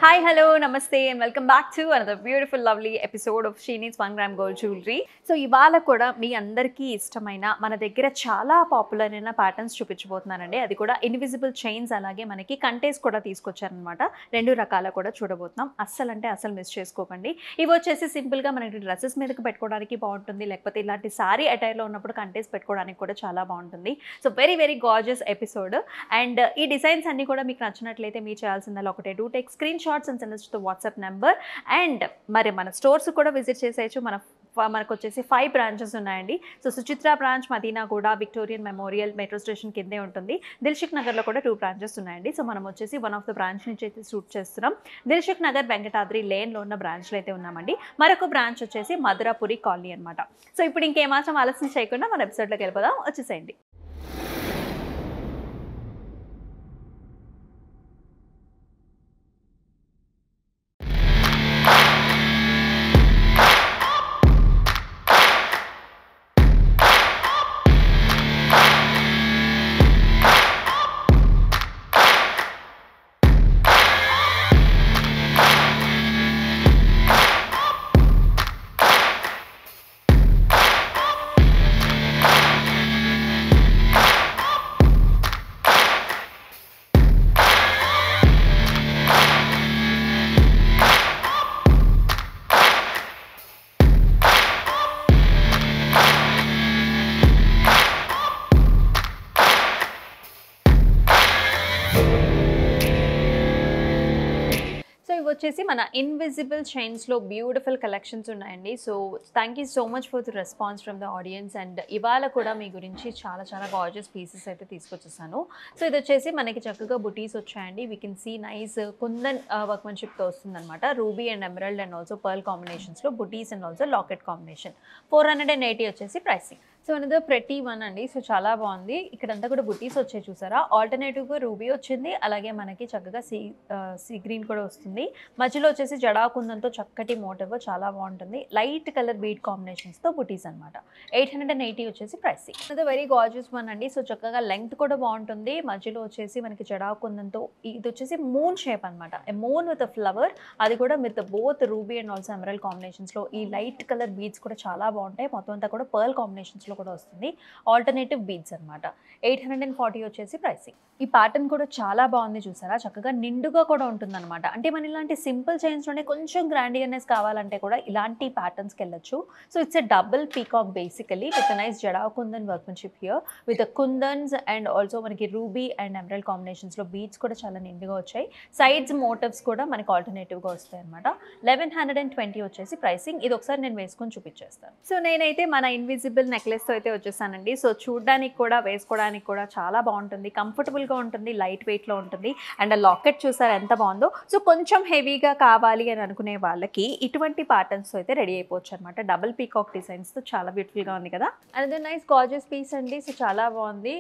Hi, hello, namaste, and welcome back to another beautiful, lovely episode of Sheenie's 1 gram gold jewelry. So ఇవాళ కూడా మీ అందరికీ ఇష్టమైన మన దగ్గర చాలా పాపులర్ అయిన ప్యాటర్న్స్ చూపించబోతున్నానండి. అది కూడా ఇన్విజిబుల్ చైన్స్, అలాగే మనకి కంటేస్ కూడా తీసుకొచ్చారనమాట. రెండు రకాల కూడా చూడబోతున్నాం. అస్సలు మిస్ చేసుకోకండి. ఇవి వచ్చేసి సింపుల్గా మనకి డ్రెస్సెస్ మీదకి పెట్టుకోవడానికి బాగుంటుంది, లేకపోతే ఇలాంటి సారీ అటైర్లో ఉన్నప్పుడు కంటేస్ పెట్టుకోవడానికి కూడా చాలా బాగుంటుంది. So very gorgeous episode. And ఈ డిజైన్స్ అన్ని కూడా మీకు నచ్చినట్లయితే మీరు చేయాల్సిందల్లా ఒకటే, do take screen shots and send us to WhatsApp number. And మరి మన స్టోర్స్ కూడా విజిట్ చేసేయచ్చు. మనకు వచ్చేసి 5 బ్రాంచెస్ ఉన్నాయండి. So Suchitra branch Madinaguda, Victorian memorial metro station కిందే ఉంటుంది. దిల్షుక్ నగర్లో కూడా 2 బ్రాంచెస్ ఉన్నాయండి. సో మనం వచ్చేసి వన్ ఆఫ్ ద బ్రాంచ్ నుంచి అయితే షూట్ చేస్తున్నాం. దిల్షుక్ నగర్ వెంకటాద్రి లేన్లో ఉన్న బ్రాంచ్లో అయితే ఉన్నామండి. మరొక బ్రాంచ్ వచ్చేసి మధురాపురి కాలనీ అనమాట. సో ఇప్పుడు ఇంకేమాత్రం ఆలస్యం చేయకుండా మన ఎపిసోడ్లోకి వెళ్ళిపోదాం. వచ్చేసేయండి. వచ్చేసి మన ఇన్విజిబుల్ చైన్స్లో బ్యూటిఫుల్ కలెక్షన్స్ ఉన్నాయండి. So thank you so much for the response from the audience. And ఇవాళ కూడా మీ గురించి చాలా గార్జియస్ పీసెస్ అయితే తీసుకొచ్చేసాను. సో ఇది వచ్చేసి మనకి చక్కగా బుటీస్ వచ్చాయండి. We can see nice kundan వర్క్మెన్షిప్తో వస్తుందన్నమాట. Ruby and emerald and also pearl కాంబినేషన్స్లో బుటీస్ అండ్ ఆల్సో లాకెట్ కాంబినేషన్. 480 వచ్చేసి ప్రైసింగ్. సో అనేది ప్రతి వన్ అండి. సో చాలా బాగుంది. ఇక్కడంతా కూడా బుటీస్ వచ్చాయి చూసారా. ఆల్టర్నేటివ్గా రూబీ వచ్చింది, అలాగే మనకి చక్కగా సీ గ్రీన్ కూడా వస్తుంది. మధ్యలో వచ్చేసి జడాకుందంతో చక్కటి మోటివ్ చాలా బాగుంటుంది. లైట్ కలర్ బీట్ కాంబినేషన్స్తో బుటీస్ అనమాట. 880 వచ్చేసి ప్రైసింగ్. అది వెరీ గార్జియస్ వన్ అండి. సో చక్కగా లెంగ్త్ కూడా బాగుంటుంది. మధ్యలో వచ్చేసి మనకి జడాకుందంతో ఇది వచ్చేసి మూన్ షేప్ అనమాట. మూన్ విత్ ఫ్లవర్, అది కూడా with both ruby and also emerald కాంబినేషన్స్లో. ఈ లైట్ కలర్ బీడ్స్ కూడా చాలా బాగుంటాయి. మొత్తం అంతా కూడా పర్ల్ కాంబినేషన్స్లో కూడా వస్తుంది. ఆల్టర్నేటివ్ బీడ్స్ అనమాట. 840 వచ్చేసి ప్రైసింగ్. ఈ ప్యాటర్న్ కూడా చాలా బాగుంది చూసారా. చక్కగా నిండుగా కూడా ఉంటుంది అనమాట. అంటే మన ఇలాంటి సింపుల్ చైన్స్లోనే కొంచెం గ్రాండియర్నెస్ కావాలంటే కూడా ఇలాంటి ప్యాటర్న్స్కి వెళ్ళొచ్చు. So it's a double peacock basically with nice jadau kundan workmanship here with kundans and also మనకి రూబీ అండ్ ఎమరల్డ్ కాంబినేషన్స్లో బీడ్స్ కూడా చాలా నిండుగా వచ్చాయి. సైడ్స్ మోటివ్స్ కూడా మనకి ఆల్టర్నేటివ్గా వస్తాయి అనమాట. 1120 వచ్చేసి ప్రైసింగ్. ఇది ఒకసారి నేను వేసుకొని చూపించేస్తాను. సో నేనైతే మన ఇన్విజిబుల్ నెక్లెస్తో అయితే వచ్చేసానండి. సో చూడడానికి కూడా వేసుకోవడానికి కూడా చాలా బాగుంటుంది, కంఫర్టబుల్గా ఉంటుంది, లైట్ వెయిట్లో ఉంటుంది. అండ్ ఆ లాకెట్ చూసారు ఎంత బాగుందో. సో కొంచెం హెవీగా కావాలి అని అనుకునే వాళ్ళకి ఇటువంటి ప్యాటర్న్స్తో అయితే రెడీ అయిపోవచ్చు అనమాట. డబుల్ పీకాక్ డిజైన్స్తో చాలా బ్యూటిఫుల్గా ఉంది కదా. అండ్ నైస్ గార్జియస్ పీస్ అండి. సో చాలా బాగుంది.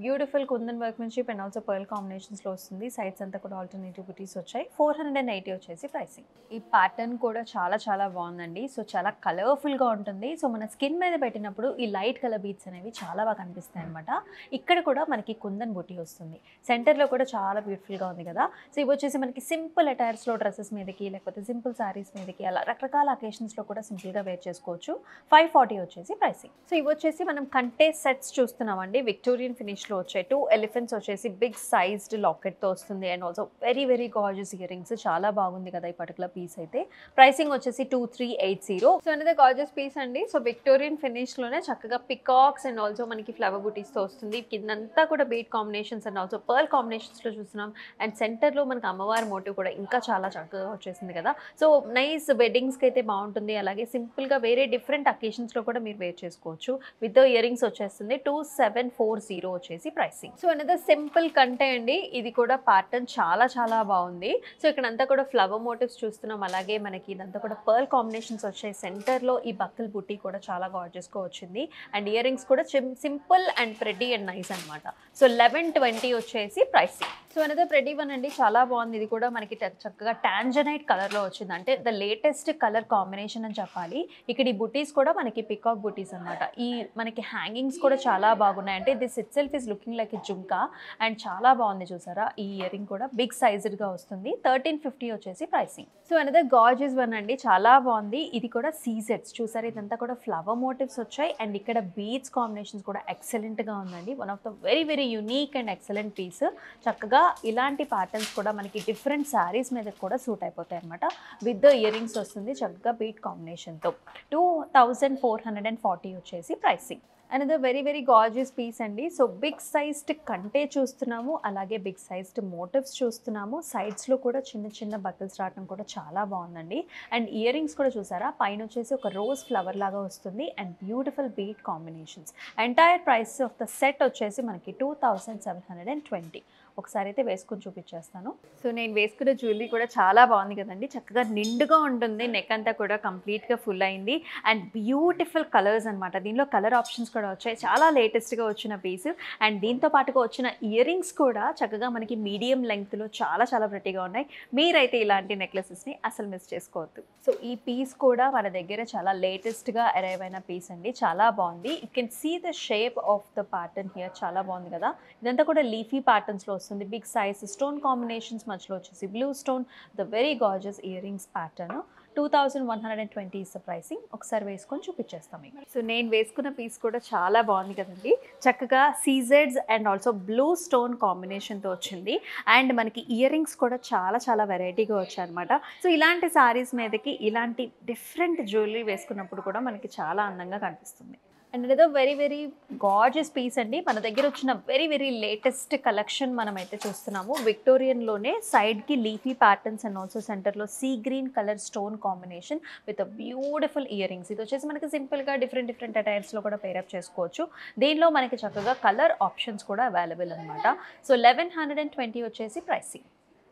Beautiful kundan workmanship and also pearl కాంబినేషన్స్లో వస్తుంది. సైడ్స్ అంతా కూడా ఆల్టర్నేటివ్ బుటీస్ వచ్చాయి. 480 వచ్చేసి ప్రైసింగ్. ఈ ప్యాటర్న్ కూడా చాలా బాగుందండి. సో చాలా కలర్ఫుల్గా ఉంటుంది. సో మన స్కిన్ మీద పెట్టినప్పుడు ఈ లైట్ కలర్ బీడ్స్ అనేవి చాలా బాగా కనిపిస్తాయి అనమాట. ఇక్కడ కూడా మనకి కుందన్ బుటీ వస్తుంది. సెంటర్లో కూడా చాలా బ్యూటిఫుల్గా ఉంది కదా. సో ఇవి వచ్చేసి మనకి సింపుల్ అటైర్స్లో డ్రెస్సెస్ మీదకి, లేకపోతే సింపుల్ శారీస్ మీదకి, అలా రకరకాల అకేషన్స్లో కూడా సింపుల్గా వేర్ చేసుకోవచ్చు. 540 వచ్చేసి ప్రైసింగ్. సో ఇవి వచ్చేసి మనం కంటే సెట్స్ చూస్తున్నామండి. విక్టోరియన్ ఫినిష్లో వచ్చాయి. 2 ఎలిఫెంట్స్ వచ్చేసి బిగ్ సైజ్డ్ లాకెట్తో వస్తుంది. And also very gorgeous ear rings. చాలా బాగుంది కదా ఈ పర్టికులర్ పీస్ అయితే. ప్రైసింగ్ వచ్చేసి 2380. సో అనేది గార్జియస్ పీస్ అండి. సో విక్టోరియన్ ఫినిష్లోనే చక్కగా పికాక్స్ అండ్ ఆల్సో మనకి ఫ్లవర్ బుటీస్తో వస్తుంది. కిందంతా కూడా bead combinations and also pearl కాంబినేషన్స్లో చూస్తున్నాం. అండ్ సెంటర్లో మనకి అమ్మవారి మోటివ్ కూడా ఇంకా చాలా చక్కగా వచ్చేసింది కదా. సో నైస్ వెడ్డింగ్స్కి అయితే బాగుంటుంది. అలాగే సింపుల్గా వేరే డిఫరెంట్ అకేషన్స్లో కూడా మీరు వేర్ చేసుకోవచ్చు. విత్ ఇయర్ రింగ్స్ వచ్చేస్తుంది. 2740 వచ్చేసి ప్రైసింగ్. సో అనేది సింపుల్ కంటే అండి. ఇది కూడా ప్యాటర్న్ చాలా బాగుంది. సో ఇక్కడంతా కూడా ఫ్లవర్ మోటివ్స్ చూస్తున్నాం. అలాగే మనకి ఇదంతా కూడా పర్ల్ కాంబినేషన్స్ వచ్చాయి. సెంటర్లో ఈ బక్కల్ బుటీ కూడా చాలా గార్జియస్గా వచ్చింది. అండ్ ఇయర్ రింగ్స్ కూడా simple and pretty and nice అనమాట. సో 1120 వచ్చేసి pricing. So another pretty one అండి, చాలా బాగుంది. ఇది కూడా మనకి చక్కగా టాంజనైట్ కలర్లో వచ్చింది, అంటే ద లేటెస్ట్ కలర్ కాంబినేషన్ అని చెప్పాలి. ఇక్కడ ఈ బుటీస్ కూడా మనకి పికాక్ బుటీస్ అనమాట. ఈ మనకి హ్యాంగింగ్స్ కూడా చాలా బాగున్నాయి, అంటే this itself is looking like a jhumka and చాలా బాగుంది చూసారా. ఈ ఇయర్ రింగ్ కూడా బిగ్ సైజ్డ్గా వస్తుంది. 1350 వచ్చేసి pricing. So another gorgeous one అండి, చాలా బాగుంది. ఇది కూడా సీజెట్స్ చూసారా, ఇదంతా కూడా ఫ్లవర్ మోటివ్స్ వచ్చాయి అండ్ ఇక్కడ బీడ్స్ కాంబినేషన్స్ కూడా ఎక్సలెంట్గా ఉందండి. One of the very very unique and excellent piece. చక్కగా ఇలాంటి ప్యాటర్న్స్ కూడా మనకి డిఫరెంట్ శారీస్ మీద కూడా సూట్ అయిపోతాయి అనమాట. విత్ ద ఇయర్ రింగ్స్ వస్తుంది చక్కగా బీట్ కాంబినేషన్తో. 2440 వచ్చేసి pricing. Another very very gorgeous piece అండి. సో బిగ్ సైజ్డ్ కంటే చూస్తున్నాము, అలాగే బిగ్ సైజ్డ్ మోటివ్స్ చూస్తున్నాము. సైడ్స్లో కూడా చిన్న చిన్న బకిల్స్ రావడం కూడా చాలా బాగుందండి. అండ్ ఇయర్ రింగ్స్ కూడా చూసారా, పైన వచ్చేసి ఒక రోజ్ ఫ్లవర్ లాగా వస్తుంది and beautiful beat combinations. Entire price of the set వచ్చేసి మనకి 2720. ఒకసారి అయితే వేసుకొని చూపించేస్తాను. సో నేను వేసుకున్న జ్యువెలరీ కూడా చాలా బాగుంది కదండి, చక్కగా నిండుగా ఉంటుంది. నెక్ అంతా కూడా కంప్లీట్గా ఫుల్ అయింది అండ్ బ్యూటిఫుల్ కలర్స్ అనమాట. దీనిలో కలర్ ఆప్షన్స్ కూడా వచ్చాయి, చాలా లేటెస్ట్గా వచ్చిన పీస్. అండ్ దీంతో పాటుగా వచ్చిన ఇయర్ రింగ్స్ కూడా చక్కగా మనకి మీడియం లెంగ్త్లో చాలా చాలా ప్రెట్టీగా ఉన్నాయి. మీరైతే ఇలాంటి నెక్లెసెస్ని అసలు మిస్ చేసుకోవద్దు. సో ఈ పీస్ కూడా మన దగ్గర చాలా లేటెస్ట్గా అరైవ్ అయిన పీస్ అండి, చాలా బాగుంది. You can see the shape of the pattern here, చాలా బాగుంది కదా. ఇదంతా కూడా లీఫీ ప్యాటర్న్స్లో వస్తుంది. బిగ్ సైజ్ స్టోన్ కాంబినేషన్స్, మధ్యలో వచ్చేసి blue stone, the very gorgeous ear rings pattern. 2120 is the pricing. ఒకసారి వేసుకొని చూపించేస్తాం మీకు. సో నేను వేసుకున్న పీస్ కూడా చాలా బాగుంది కదండి, చక్కగా సీజెడ్స్ అండ్ ఆల్సో బ్లూ స్టోన్ కాంబినేషన్తో వచ్చింది. అండ్ మనకి ఇయర్ రింగ్స్ కూడా చాలా చాలా వెరైటీగా వచ్చాయి అనమాట. సో ఇలాంటి శారీస్ మీదకి ఇలాంటి డిఫరెంట్ జ్యువెలరీ వేసుకున్నప్పుడు కూడా మనకి చాలా అందంగా కనిపిస్తుంది. అండ్ ఇదేదో వెరీ వెరీ గార్జియస్ పీస్ అండి. మన దగ్గర వచ్చిన వెరీ వెరీ లేటెస్ట్ కలెక్షన్ మనం అయితే చూస్తున్నాము. విక్టోరియన్లోనే సైడ్కి లీఫీ ప్యాటర్న్స్ అండ్ ఆల్సో సెంటర్లో sea green colour stone combination with beautiful ear rings. ఇది వచ్చేసి మనకి సింపుల్గా డిఫరెంట్ అటైర్స్లో కూడా పేరప్ చేసుకోవచ్చు. దీనిలో మనకి చక్కగా కలర్ ఆప్షన్స్ కూడా అవైలబుల్ అనమాట. సో 1120 వచ్చేసి ప్రైసింగ్.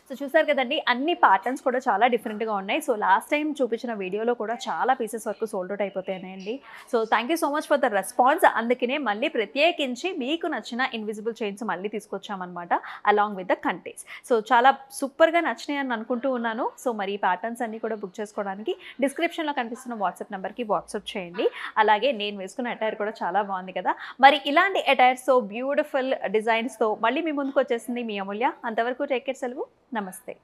సో చూసారు కదండి, అన్ని ప్యాటర్న్స్ కూడా చాలా డిఫరెంట్గా ఉన్నాయి. సో లాస్ట్ టైం చూపించిన వీడియోలో కూడా చాలా పీసెస్ వరకు సోల్డ్ అవుట్ అయిపోతాయండి. So thank you so much for the response. అందుకనే మళ్ళీ ప్రత్యేకించి మీకు నచ్చిన ఇన్విజిబుల్ చైన్స్ మళ్ళీ తీసుకొచ్చామన్నమాట, along with the contents. So చాలా సూపర్గా నచ్చినాయి అని అనుకుంటూ ఉన్నాను. సో మరి ఈ ప్యాటర్న్స్ అన్నీ కూడా బుక్ చేసుకోవడానికి డిస్క్రిప్షన్లో కనిపిస్తున్న వాట్సాప్ నెంబర్కి వాట్సాప్ చేయండి. అలాగే నేను వేసుకున్న అటైర్ కూడా చాలా బాగుంది కదా. మరి ఇలాంటి అటైర్స్తో బ్యూటిఫుల్ డిజైన్స్తో మళ్ళీ మీ ముందుకు వచ్చేసింది మీ అమూల్య. అంతవరకు టేక్ కేర్, సెలవు, నమస్తే.